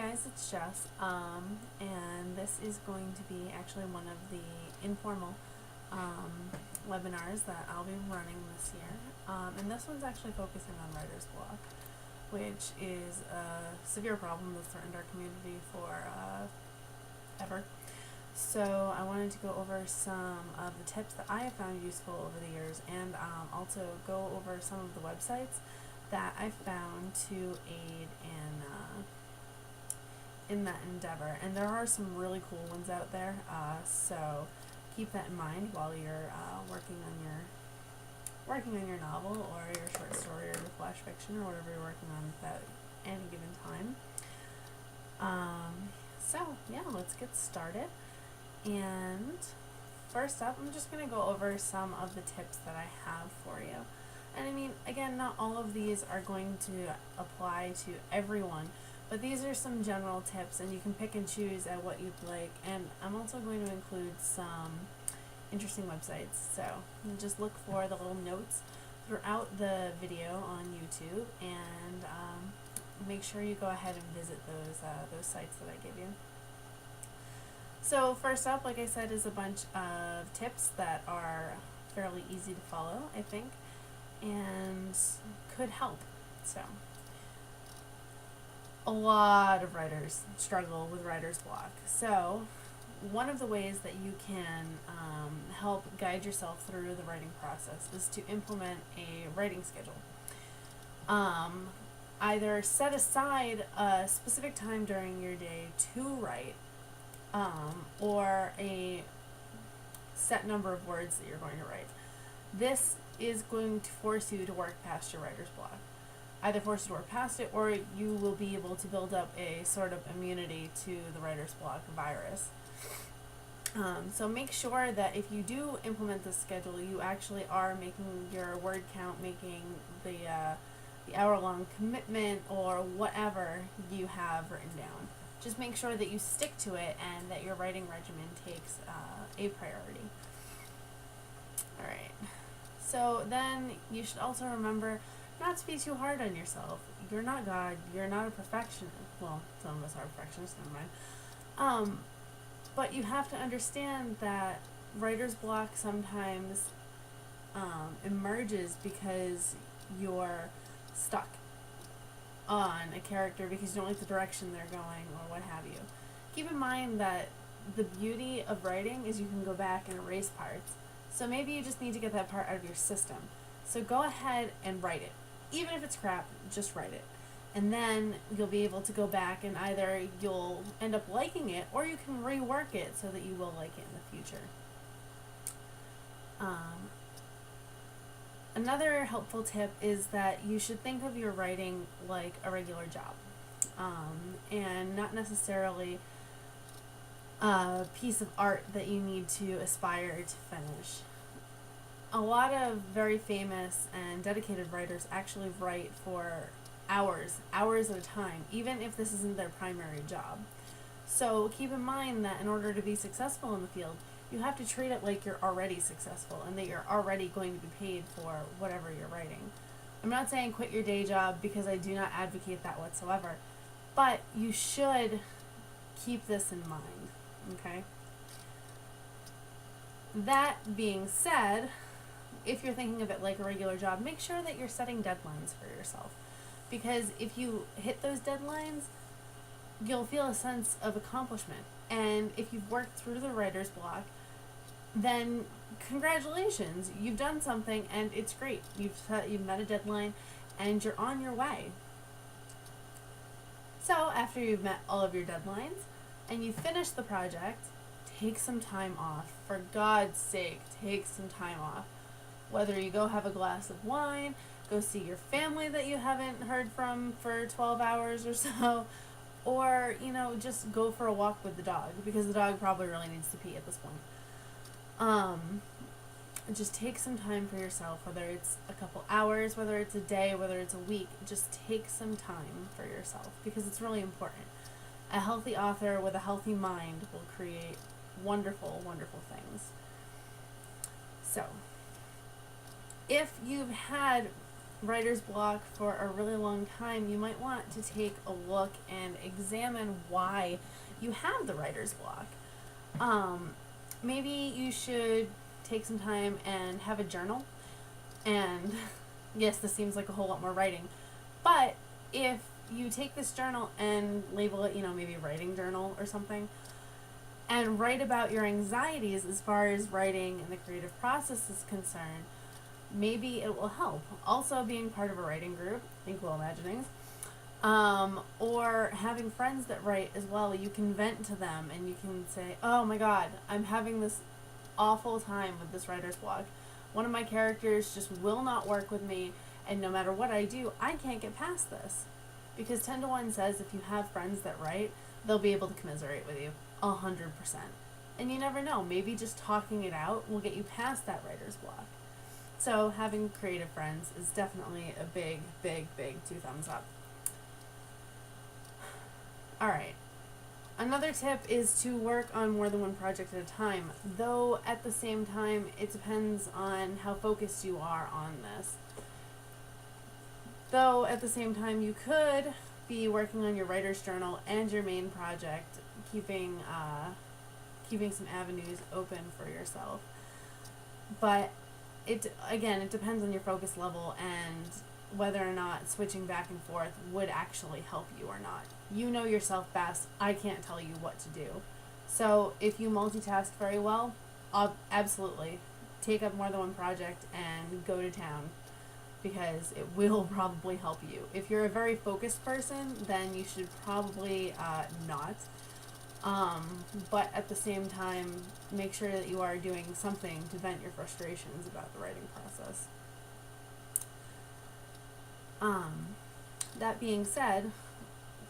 guys, it's Jess, and this is going to be actually one of the informal webinars that I'll be running this year, and this one's actually focusing on writer's block, which is a severe problem that's threatened our community for ever. So I wanted to go over some of the tips that I have found useful over the years, and also go over some of the websites that I found to aid in that endeavor. And there are some really cool ones out there, so keep that in mind while you're working on your novel or your short story or your flash fiction or whatever you're working on at any given time. So yeah, let's get started. And first up, I'm just going to go over some of the tips that I have for you. And I mean, again, not all of these are going to apply to everyone, but these are some general tips, and you can pick and choose at what you'd like. And I'm also going to include some interesting websites, so you just look for the little notes throughout the video on YouTube, and make sure you go ahead and visit those sites that I give you. So first up, like I said, is a bunch of tips that are fairly easy to follow, I think, and could help. So a lot of writers struggle with writer's block. So one of the ways that you can help guide yourself through the writing process is to implement a writing schedule. Either set aside a specific time during your day to write, or a set number of words that you're going to write. This is going to force you to work past your writer's block. Either force you to work past it, or you will be able to build up a sort of immunity to the writer's block virus. So make sure that if you do implement this schedule, you actually are making your word count, making the hour-long commitment, or whatever you have written down. Just make sure that you stick to it and that your writing regimen takes a priority. Alright, so then you should also remember not to be too hard on yourself. You're not God, you're not a perfectionist. Well, some of us are perfectionists, never mind. But you have to understand that writer's block sometimes emerges because you're stuck on a character because you don't like the direction they're going or what have you. Keep in mind that the beauty of writing is you can go back and erase parts. So maybe you just need to get that part out of your system. So go ahead and write it. Even if it's crap, just write it. And then you'll be able to go back and either you'll end up liking it or you can rework it so that you will like it in the future. Another helpful tip is that you should think of your writing like a regular job, and not necessarily a piece of art that you need to aspire to finish. A lot of very famous and dedicated writers actually write for hours at a time, even if this isn't their primary job. So keep in mind that in order to be successful in the field, you have to treat it like you're already successful and that you're already going to be paid for whatever you're writing. I'm not saying quit your day job because I do not advocate that whatsoever, but you should keep this in mind, okay? That being said, if you're thinking of it like a regular job, make sure that you're setting deadlines for yourself, because if you hit those deadlines, you'll feel a sense of accomplishment. And if you've worked through the writer's block, then congratulations, you've done something and it's great. You've met a deadline and you're on your way. So after you've met all of your deadlines and you finish the project, take some time off. For God's sake, take some time off. Whether you go have a glass of wine, go see your family that you haven't heard from for 12 hours or so, or, just go for a walk with the dog, because the dog probably really needs to pee at this point. Just take some time for yourself, whether it's a couple hours, whether it's a day, whether it's a week. Just take some time for yourself, because it's really important. A healthy author with a healthy mind will create wonderful, wonderful things. So, if you've had writer's block for a really long time, you might want to take a look and examine why you have the writer's block. Maybe you should take some time and have a journal. And yes, this seems like a whole lot more writing. But if you take this journal and label it, maybe writing journal or something, and write about your anxieties as far as writing and the creative process is concerned, maybe it will help. Also, being part of a writing group, Inkwell Imaginings, or having friends that write as well, you can vent to them and you can say, oh my god, I'm having this awful time with this writer's block. One of my characters just will not work with me, and no matter what I do, I can't get past this. Because 10 to 1 says if you have friends that write, they'll be able to commiserate with you 100%. And you never know, maybe just talking it out will get you past that writer's block. So having creative friends is definitely a big, big, big 2 thumbs up. Alright, another tip is to work on more than one project at a time, though at the same time it depends on how focused you are on this. Though at the same time you could be working on your writer's journal and your main project, keeping some avenues open for yourself. But it depends on your focus level and whether or not switching back and forth would actually help you or not. You know yourself best. I can't tell you what to do. So if you multitask very well, absolutely take up more than one project and go to town, because it will probably help you. If you're a very focused person, then you should probably not. But at the same time, make sure that you are doing something to vent your frustrations about the writing process. That being said,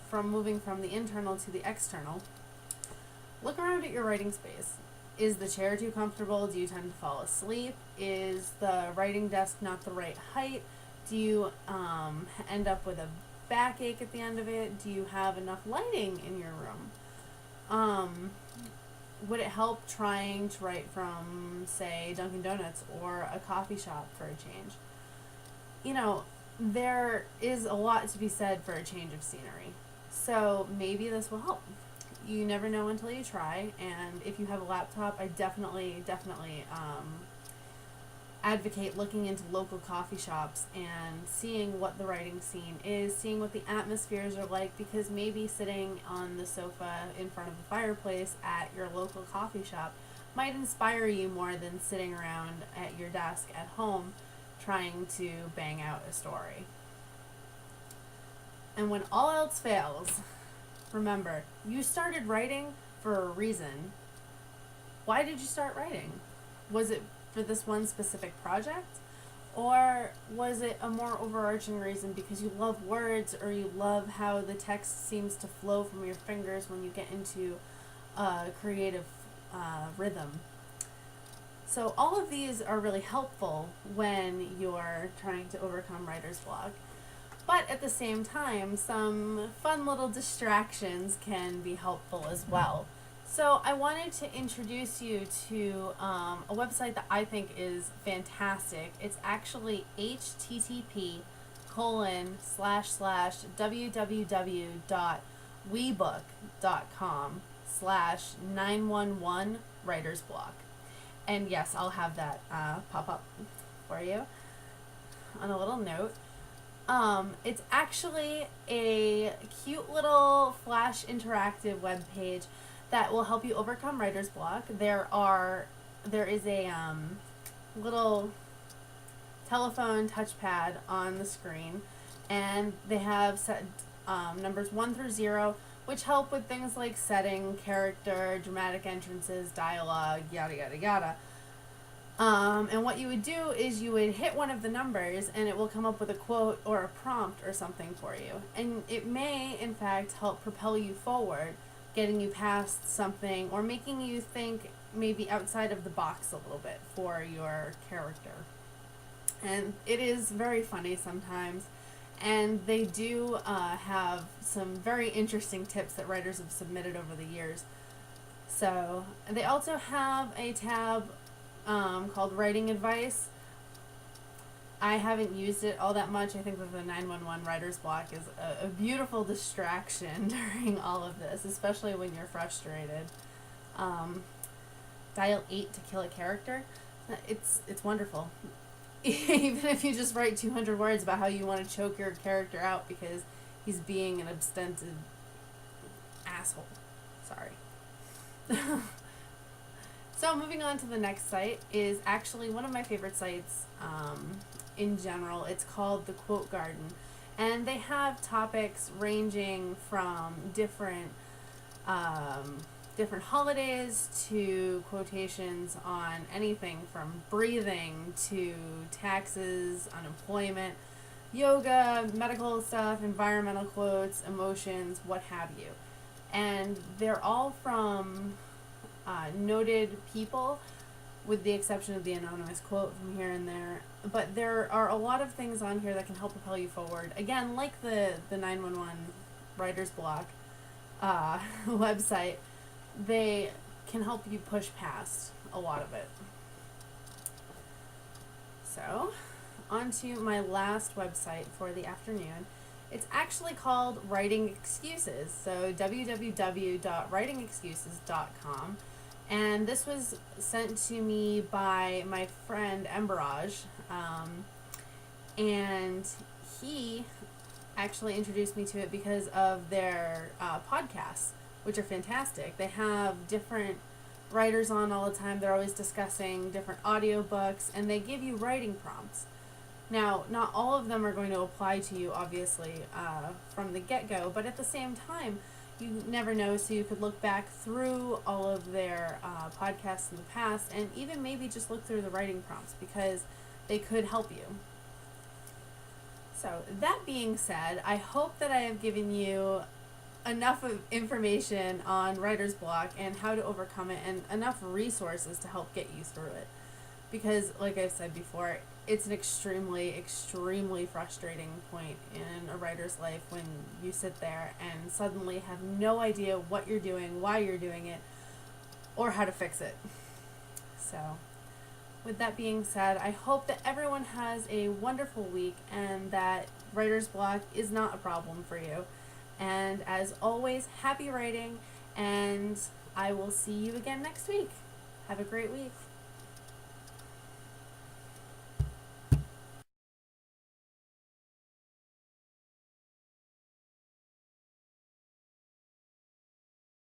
from moving from the internal to the external, look around at your writing space. Is the chair too comfortable? Do you tend to fall asleep? Is the writing desk not the right height? Do you end up with a backache at the end of it? Do you have enough lighting in your room? Would it help trying to write from, say, Dunkin' Donuts or a coffee shop for a change? There is a lot to be said for a change of scenery. So maybe this will help. You never know until you try, and if you have a laptop, I definitely advocate looking into local coffee shops and seeing what the writing scene is, seeing what the atmospheres are like, because maybe sitting on the sofa in front of the fireplace at your local coffee shop might inspire you more than sitting around at your desk at home trying to bang out a story. And when all else fails, remember, you started writing for a reason. Why did you start writing? Was it for this one specific project? Or was it a more overarching reason because you love words, or you love how the text seems to flow from your fingers when you get into a creative rhythm? So all of these are really helpful when you're trying to overcome writer's block. But at the same time, some fun little distractions can be helpful as well. So I wanted to introduce you to a website that I think is fantastic. It's actually http://www.webook.com/911writersblock. And yes, I'll have that pop up for you on a little note. It's actually a cute little flash interactive web page that will help you overcome writer's block. There is a little telephone touchpad on the screen, and they have set numbers 1 through 0, which help with things like setting, character, dramatic entrances, dialogue, yada yada yada. And what you would do is you would hit one of the numbers and it will come up with a quote or a prompt or something for you. And it may, in fact, help propel you forward, getting you past something or making you think maybe outside of the box a little bit for your character. And it is very funny sometimes. And they do have some very interesting tips that writers have submitted over the years. So they also have a tab called Writing Advice. I haven't used it all that much. I think that the 911 writer's block is a beautiful distraction during all of this, especially when you're frustrated. Dial 8 to kill a character. It's wonderful. Even if you just write 200 words about how you want to choke your character out because he's being an abstinent asshole. Sorry. So moving on to the next site is actually one of my favorite sites in general. It's called the Quote Garden, and they have topics ranging from different holidays to quotations on anything from breathing to taxes, unemployment, yoga, medical stuff, environmental quotes, emotions, what have you. And they're all from noted people, with the exception of the anonymous quote from here and there. But there are a lot of things on here that can help propel you forward. Again, like the 911 writer's block website, they can help you push past a lot of it. So, on to my last website for the afternoon. It's actually called Writing Excuses, so www.writingexcuses.com. And this was sent to me by my friend Emberage, and he actually introduced me to it because of their podcasts, which are fantastic. They have different writers on all the time. They're always discussing different audiobooks, and they give you writing prompts. Now, not all of them are going to apply to you, obviously, from the get-go, but at the same time, you never know, so you could look back through all of their podcasts in the past and even maybe just look through the writing prompts because they could help you. So, that being said, I hope that I have given you enough of information on writer's block and how to overcome it and enough resources to help get you through it. Because, like I said before, it's an extremely, extremely frustrating point in a writer's life when you sit there and suddenly have no idea what you're doing, why you're doing it, or how to fix it. So, with that being said, I hope that everyone has a wonderful week and that writer's block is not a problem for you. And as always, happy writing, and I will see you again next week. Have a great week.